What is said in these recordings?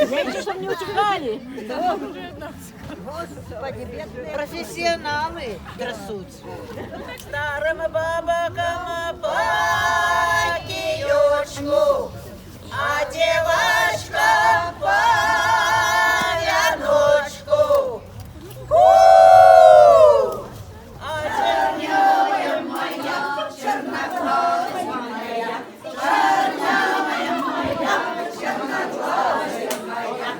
Меньше, чтобы не утекали. Профессионалы трясутся. Старым бабакам пакиючку, а девочкам павяночку. А чернявая моя, черноглазая моя, чернявая моя, черноглазая моя.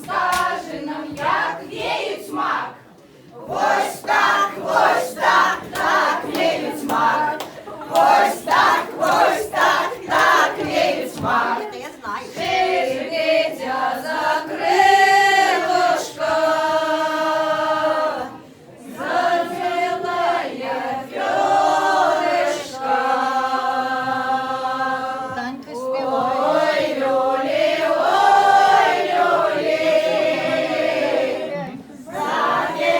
Скажи нам, як віють мак. Ось так, так веють смак. Ось так, так веють смак. Это я знаю. Дитя за крилишко, зацвілає фьоришка. Танька співає. Ой, люлі,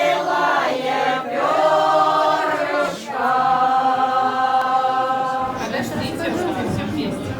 зацвілає фьоришка. Подождите, чтобы все вместе.